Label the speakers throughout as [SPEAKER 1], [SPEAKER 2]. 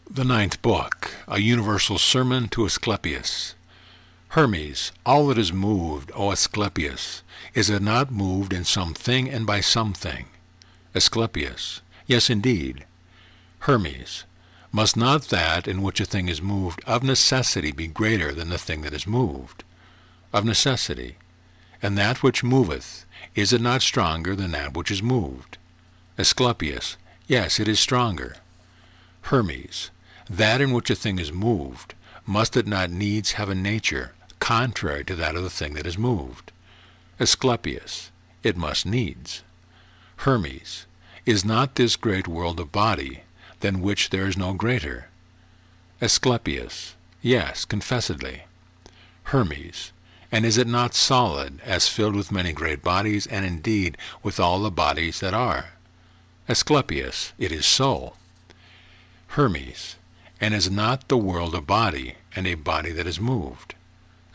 [SPEAKER 1] The ninth book, a universal sermon to Asclepius. Hermes, all that is moved, O Asclepius, is it not moved in something and by something? Asclepius, yes indeed. Hermes, must not that in which a thing is moved of necessity be greater than the thing that is moved? Of necessity. And that which moveth, is it not stronger than that which is moved? Asclepius, yes, it is stronger. Hermes, that in which a thing is moved, must it not needs have a nature contrary to that of the thing that is moved? Asclepius, it must needs. Hermes, is not this great world a body, than which there is no greater? Asclepius, yes, confessedly. Hermes, and is it not solid, as filled with many great bodies, and indeed with all the bodies that are? Asclepius, it is so. Hermes, and is not the world a body, and a body that is moved?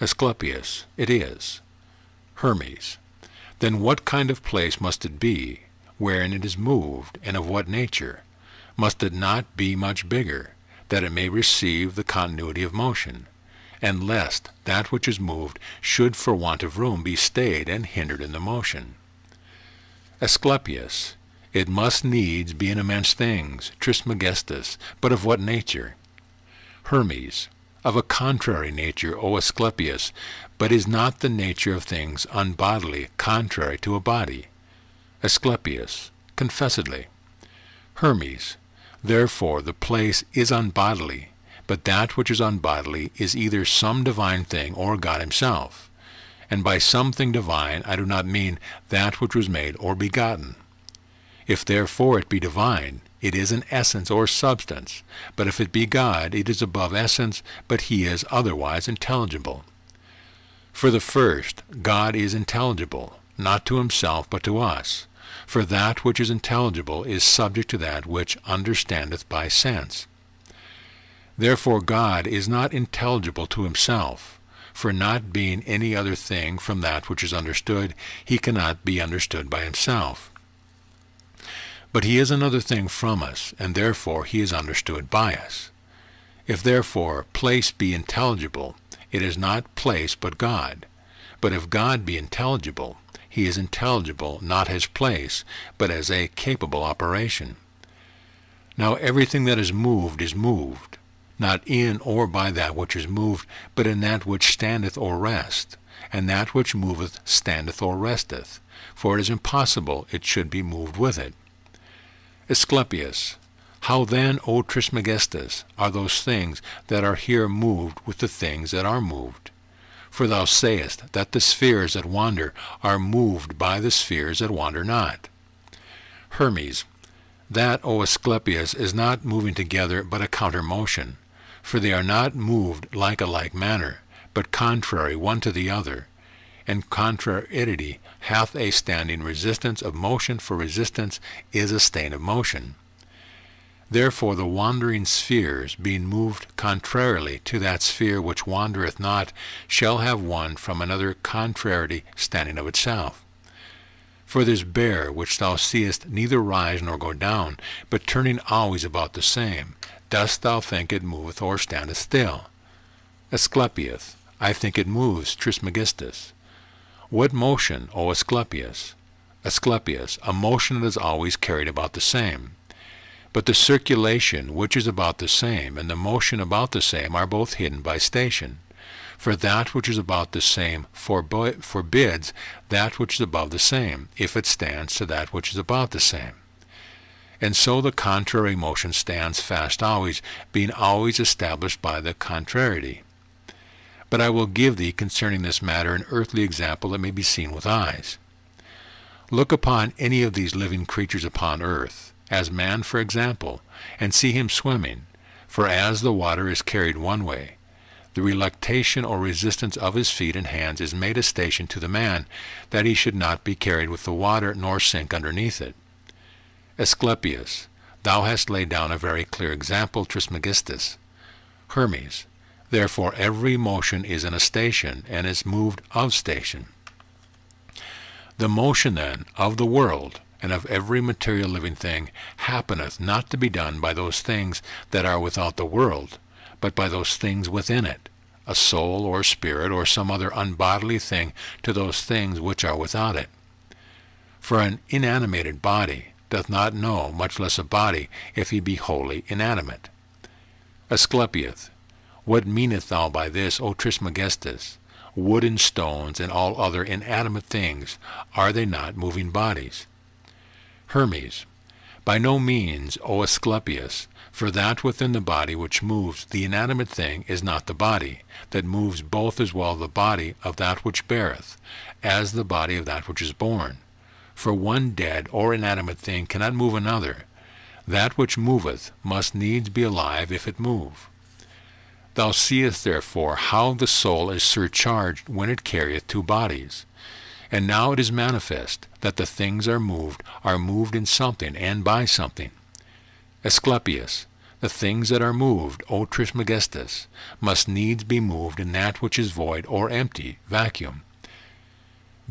[SPEAKER 1] Asclepius, it is. Hermes, then what kind of place must it be, wherein it is moved, and of what nature? Must it not be much bigger, that it may receive the continuity of motion, and lest that which is moved should for want of room be stayed and hindered in the motion? Asclepius, it must needs be in immense things, Trismegistus, but of what nature? Hermes, of a contrary nature, O Asclepius, but is not the nature of things unbodily contrary to a body? Asclepius, confessedly. Hermes, therefore the place is unbodily, but that which is unbodily is either some divine thing or God himself. And by something divine I do not mean that which was made or begotten. If therefore it be divine, it is an essence or substance, but if it be God, it is above essence, but he is otherwise intelligible. For the first, God is intelligible, not to himself but to us, for that which is intelligible is subject to that which understandeth by sense. Therefore God is not intelligible to himself, for not being any other thing from that which is understood, he cannot be understood by himself. But he is another thing from us, and therefore he is understood by us. If therefore place be intelligible, it is not place but God. But if God be intelligible, he is intelligible not as place, but as a capable operation. Now everything that is moved, not in or by that which is moved, but in that which standeth or resteth, and that which moveth standeth or resteth, for it is impossible it should be moved with it. Asclepius, how then, O Trismegistus, are those things that are here moved with the things that are moved? For thou sayest that the spheres that wander are moved by the spheres that wander not. Hermes, that, O Asclepius, is not moving together but a counter motion, for they are not moved like a like manner, but contrary one to the other, and contrariety hath a standing resistance of motion, for resistance is a stain of motion. Therefore the wandering spheres, being moved contrarily to that sphere which wandereth not, shall have one from another contrariety standing of itself. For this bear which thou seest neither rise nor go down, but turning always about the same, dost thou think it moveth or standeth still? Asclepius, I think it moves, Trismegistus. What motion, O Asclepius? Asclepius, a motion that is always carried about the same. But the circulation which is about the same, and the motion about the same, are both hidden by station. For that which is about the same forbids that which is above the same, if it stands to that which is about the same. And so the contrary motion stands fast always, being always established by the contrariety. But I will give thee concerning this matter an earthly example that may be seen with eyes. Look upon any of these living creatures upon earth, as man for example, and see him swimming, for as the water is carried one way, the reluctation or resistance of his feet and hands is made a station to the man, that he should not be carried with the water nor sink underneath it. Asclepius, thou hast laid down a very clear example, Trismegistus. Hermes, therefore every motion is in a station, and is moved of station. The motion, then, of the world and of every material living thing happeneth not to be done by those things that are without the world, but by those things within it, a soul or spirit or some other unbodily thing to those things which are without it. For an inanimated body doth not know, much less a body, if he be wholly inanimate. Asclepius, what meanest thou by this, O Trismegistus? Wood and stones and all other inanimate things, are they not moving bodies? Hermes, by no means, O Asclepius, for that within the body which moves the inanimate thing is not the body, that moves both as well the body of that which beareth, as the body of that which is born. For one dead or inanimate thing cannot move another. That which moveth must needs be alive if it move. Thou seest therefore how the soul is surcharged when it carrieth two bodies. And now it is manifest that the things are moved in something and by something. Asclepius, the things that are moved, O Trismegistus, must needs be moved in that which is void or empty, vacuum.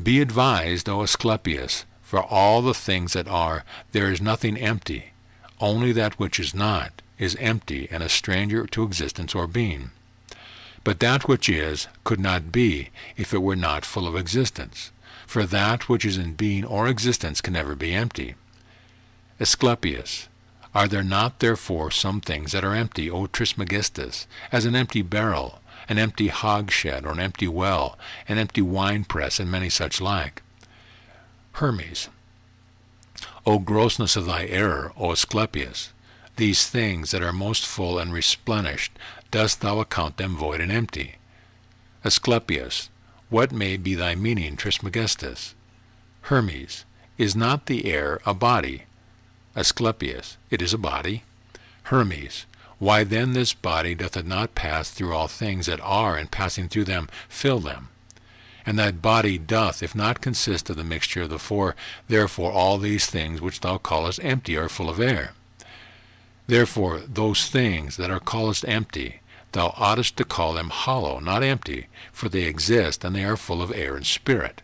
[SPEAKER 1] Be advised, O Asclepius, for all the things that are, there is nothing empty, only that which is not is empty and a stranger to existence or being. But that which is could not be if it were not full of existence, for that which is in being or existence can never be empty. Asclepius, are there not therefore some things that are empty, O Trismegistus, as an empty barrel, an empty hogshed, or an empty well, an empty winepress, and many such like? Hermes, O grossness of thy error, O Asclepius, these things that are most full and replenished, dost thou account them void and empty? Asclepius, what may be thy meaning, Trismegistus? Hermes, is not the air a body? Asclepius, it is a body. Hermes, why then this body doth it not pass through all things that are, and passing through them fill them? And that body doth, if not consist of the mixture of the four, therefore all these things which thou callest empty are full of air. Therefore those things that are callest empty, thou oughtest to call them hollow, not empty, for they exist, and they are full of air and spirit.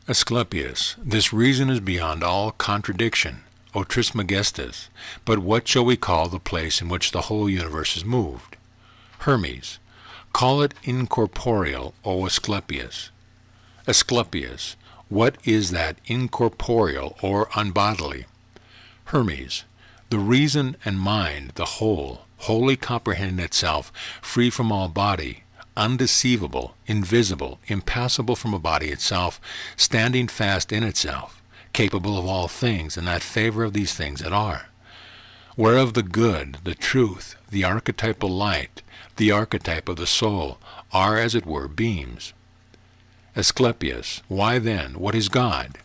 [SPEAKER 1] Asclepius, this reason is beyond all contradiction, O Trismegistus, but what shall we call the place in which the whole universe is moved? Hermes, call it incorporeal, O Asclepius. Asclepius, what is that incorporeal or unbodily? Hermes, the reason and mind, the whole, wholly comprehending itself, free from all body, undeceivable, invisible, impassible from a body itself, standing fast in itself, capable of all things, in that favor of these things that are. Whereof the good, the truth, the archetypal light, the archetype of the soul, are as it were beams. Asclepius, why then, what is God?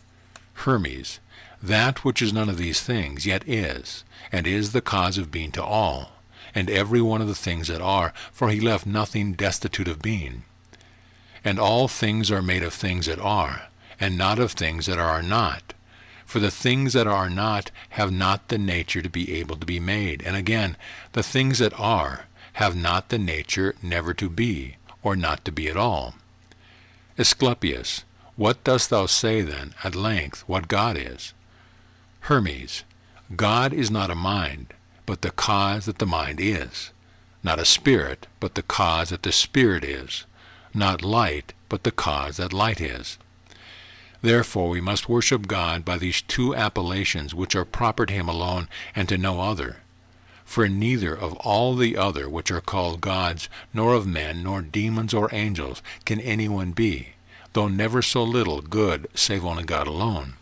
[SPEAKER 1] Hermes, that which is none of these things, yet is, and is the cause of being to all, and every one of the things that are, for he left nothing destitute of being. And all things are made of things that are, and not of things that are not. For the things that are not have not the nature to be able to be made. And again, the things that are have not the nature never to be, or not to be at all. Asclepius, what dost thou say then, at length, what God is? Hermes, God is not a mind, but the cause that the mind is. Not a spirit, but the cause that the spirit is. Not light, but the cause that light is. Therefore we must worship God by these two appellations which are proper to him alone and to no other. For neither of all the other which are called gods, nor of men, nor demons, or angels, can anyone be, though never so little, good, save only God alone.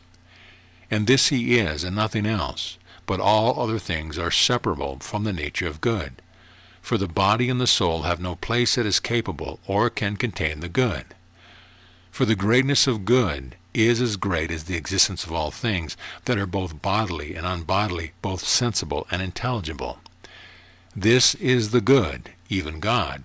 [SPEAKER 1] And this he is, and nothing else, but all other things are separable from the nature of good. For the body and the soul have no place that is capable or can contain the good. For the greatness of good is as great as the existence of all things that are both bodily and unbodily, both sensible and intelligible. This is the good, even God.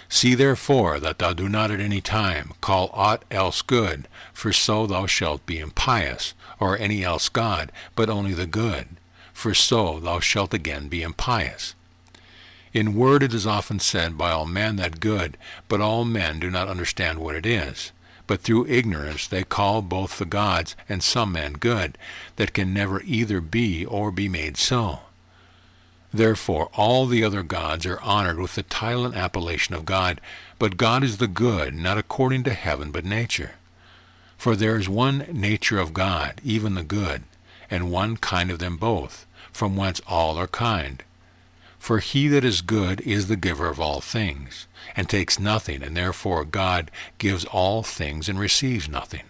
[SPEAKER 1] See therefore that thou do not at any time call aught else good, for so thou shalt be impious, or any else God, but only the good, for so thou shalt again be impious. In word it is often said by all men that good, but all men do not understand what it is. but through ignorance they call both the gods and some men good, that can never either be or be made so. Therefore all the other gods are honored with the title and appellation of God, but God is the good, not according to heaven, but nature. For there is one nature of God, even the good, and one kind of them both, from whence all are kind. For he that is good is the giver of all things, and takes nothing, and therefore God gives all things and receives nothing.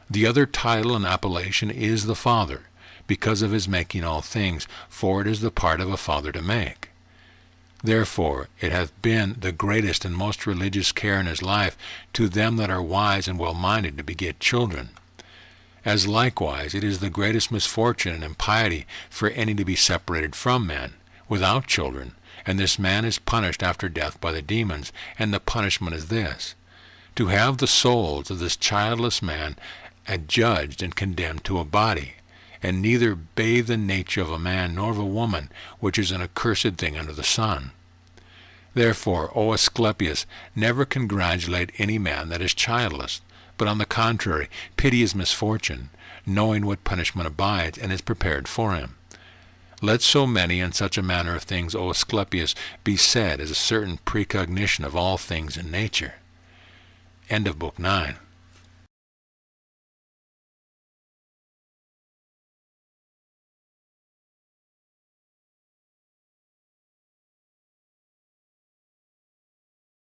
[SPEAKER 1] The other title and appellation is the Father, because of his making all things, for it is the part of a father to make. Therefore it hath been the greatest and most religious care in his life to them that are wise and well-minded to beget children. As likewise it is the greatest misfortune and impiety for any to be separated from men, without children, and this man is punished after death by the demons, and the punishment is this, to have the souls of this childless man adjudged and condemned to a body, and neither bathe the nature of a man nor of a woman, which is an accursed thing under the sun. Therefore, O Asclepius, never congratulate any man that is childless, but on the contrary, pity his misfortune, knowing what punishment abides, and is prepared for him. Let so many and such a manner of things, O Asclepius, be said as a certain precognition of all things in nature. End of Book 9.